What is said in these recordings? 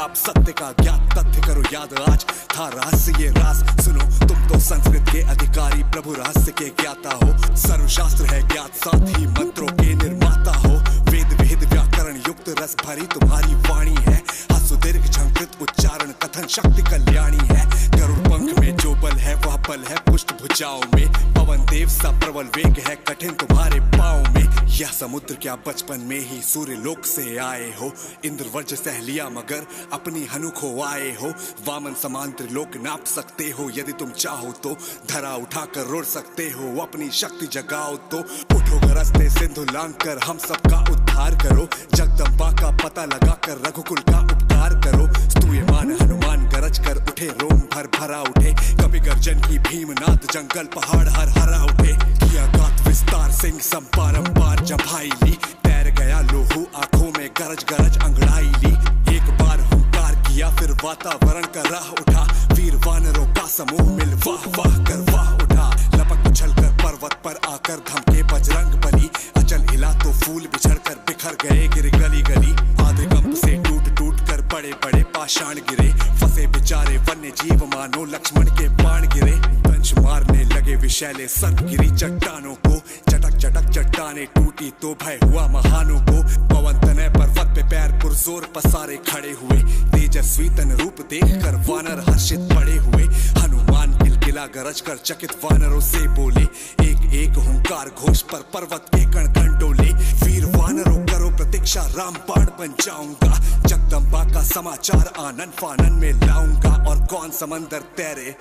आप सत्य का ज्ञात तथ्य करो याद आज था रहस्य ये राज सुनो तुम तो संस्कृत के अधिकारी प्रभु रहस्य के ज्ञाता हो सर्वशास्त्र है ज्ञात साथ ही मंत्रों के निर्माता हो वेद वेद व्याकरण युक्त रस भरी तुम्हारी वाणी है सुदीर्घ झंकृत उच्चारण कथन शक्ति कल्याणी है गरुड़ पंख में जो बल है वह बल है पुष्ट भुजाओं में पवन देव सा प्रबल वेग है कठिन तुम्हारे पाँव में यह समुद्र क्या बचपन में ही सूर्य लोक से आए हो इंद्र वज्र सह लिया मगर अपनी हनु खो आए हो वामन समान त्रिलोक नाप सकते हो यदि तुम चाहो तो धरा उठाकर रोड़ सकते हो अपनी शक्ति जगाओ तो उठो गरजते सिंधु लांग कर हम सबका उद्धार करो जगदम्बा का पता लगाकर रघुकुल का उपकार करो स्तूयमान हनुमान गरज कर उठे रोम भर भरा उठे कभी गर्जन की भीमनाथ जंगल पहाड़ हर हरा उठे किया गात विस्तार सिंह संपारंपार जभाई ली तैर गया लोहू आंखों में गरज गरज अंगड़ाई ली एक बार हुंकार किया फिर वातावरण का राह उठा वीर वानरों का समूह मिल वाह वाह कर वाह उठा लपक उछल कर पर्वत पर आकर धमके बजरंग बली अचल हिला तो फूल बिछड़ कर बिखर गए गिर गली गली आधे कंप से टूट टूट कर बड़े बड़े पाषाण गिरे फंसे बेचारे वन्य जीव मानो लक्ष्मण के बाण गिरे दंश मारने लगे विशैले सर्प गिरी चट्टानों को चटक चटक चट्टाने टूटी तो भय हुआ महानों को पवन तनय पर्वत पे पैर पुरजोर पसारे खड़े हुए तेजस्वी तन रूप देखकर वानर हर्षित पड़े हुए हनुमान किलकिला गरज कर चकित वानरों से बोले एक एक हुंकार घोष पर पर्वत के कण कण डोले वीर वानरों करो प्रतीक्षा राम बाण बन जाऊंगा जगदम्बा का समाचार आनन फानन में लाऊंगा और कौन समंदर तैरे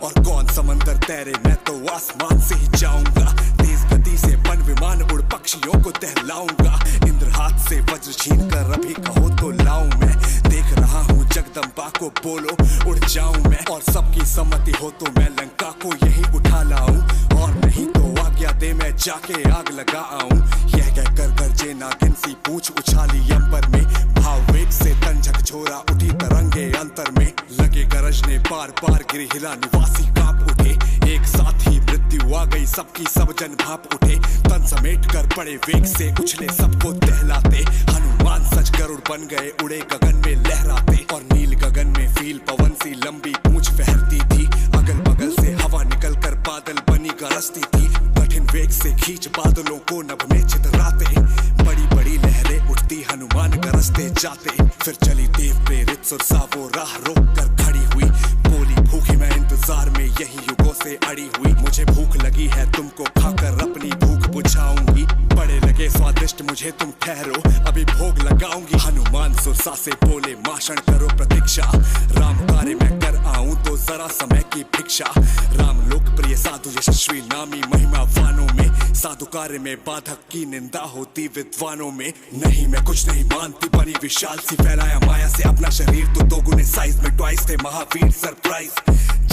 और कौन समंदर तैरे मैं तो आसमान से ही जाऊंगा तेज गति से वन विमान उड़ पक्षियों को टहलाऊंगा इंद्र हाथ से वज्र छीन कर अभी कहो तो लाऊं मैं देख रहा हूँ जगदम्बा को बोलो उड़ जाऊं मैं और सबकी सम्मति हो तो मैं लंका को यही उठा लाऊं और नहीं तो आज्ञा दे मैं जाके आग लगा आऊं यह कहकर गरजे नागिन सी पूंछ उछाली अंबर में भाव वेग से तन झकझोरा उठी तरंगे अंतर में लगे गरजने बार बार गिर हिला निवासी कांप उठे एक साथ ही मृत्यु आ गई सबकी सब जन भाप उठे तन समेट कर बड़े वेग से उछले सबको टहलाते हनुमान सच गरुड़ बन गए उड़े गगन में लहराते और नील गगन में फील पवन सी लंबी पूंछ फहरती थी अगल बगल से हवा निकल कर बादल बनी गरजती थी कठिन वेग से खींच बादलों को नभ में चितराते बड़ी बड़ी लहरें उठती हनुमान गरजते जाते फिर चली देव प्रेरित सुरसा वो राह रोक कर खड़ी हुई बोली भूखी मैं इंतजार में यही युगों से अड़ी हुई मुझे भूख लगी है तुमको खाकर अपनी भूख बुझाऊंगी बड़े लगे स्वादिष्ट मुझे तुम ठहरो अभी भोग लगाऊंगी हनुमान सुरसा से बोले माशण करो प्रतीक्षा राम कार्य मैं कर आऊं तो जरा समय की भिक्षा राम लोकप्रिय साधु यशस्वी नामी महिमा वानों में साधु कार्य में बाधक की निंदा होती विद्वानों में नहीं मैं कुछ नहीं मानती बनी विशाल सी फैलाया माया से अपना शरीर तो दोगुने साइज में ट्वाइस थे महावीर सरप्राइज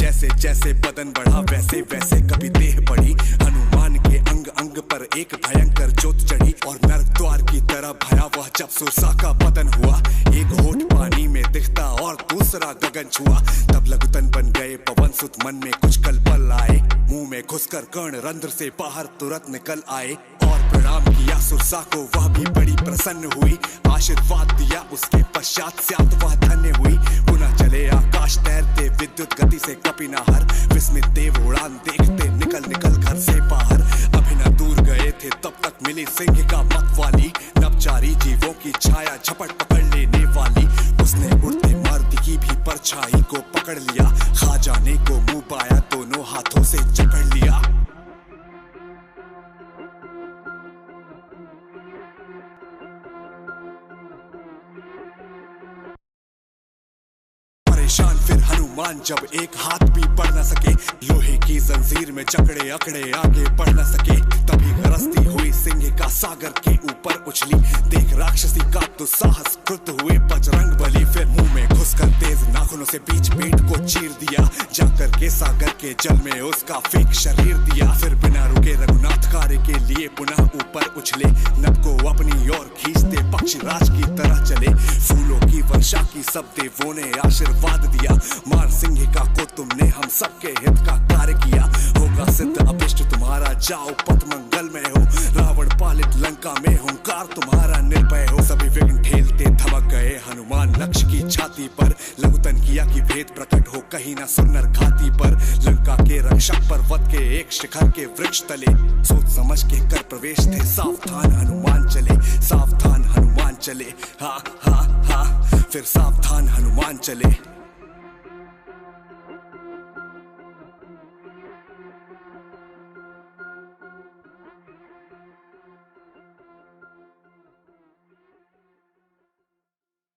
जैसे जैसे बदन बढ़ा वैसे वैसे कभी देह बढ़ी हनुमान के अंग अंग पर एक भयंकर ज्योत चढ़ी और नरक द्वार की तरह भयावह जब सुरसा का पतन हुआ एक होठ पानी में दिखता और दूसरा गगन छुआ तब लघुतन बन गए पवन सुत मन में कुछ कल पल आए मुंह में घुसकर कर्ण रंध्र से बाहर तुरंत निकल आए और प्रणाम किया सुरसा को वह भी बड़ी प्रसन्न हुई आशीर्वाद दिया उसके पश्चात स्यात वह धन्य हुई पुनः चले आकाश तैरते विद्युत गति से कपिनाहर विस्मित देव उड़ान देखते निकल निकल घर से बाहर अभी न दूर गए थे तब तक मिली सिंह का मत वाली नवचारी जीवों की छाया झपट पकड़ लेने वाली उसने उड़ते मारुति की भी परछाई को पकड़ लिया खा जाने को मुंह पाया दोनों हाथों से जकड़ लिया परेशान फिर हनुमान जब एक हाथ भी बढ़ न सके लोहे की जंजीर में जकड़े अकड़े आगे बढ़ न सके तभी गरजती हुई सिंह का सागर के ऊपर उछली देख राक्षसी का दुस्साहस कृत हुए बजरंग बली फिर मुंह में घुसकर तेज नाखूनों से बीच पेट को चीर दिया जाकर के सागर के जल में उसका फेंक शरीर दिया फिर बिना रुके रघुनाथ कार्य के लिए पुनः ऊपर उछले नभ को अपनी ओर खींचते पक्षीराज की तरह चले फूलों की वर्षा की सब देवों ने आशीर्वाद दिया मार सिंह का को तुमने हम सबके हित का कार्य किया होगा सिद्ध अभिष्ट तुम्हारा जाओ पथ मंगल में हो रावण पालित लंका में हुंकार तुम्हारा निर्भय हो सभी विघ्न ठेलते थमक गए छाती पर। लघुतन किया कि भेद प्रकट हो कहीं ना सुनर घाती पर। लंका के रक्षक पर्वत के एक शिखर के वृक्ष तले सोच समझ के कर प्रवेश थे, सावधान हनुमान चले, सावधान हनुमान चले। हा हा हा फिर सावधान हनुमान चले।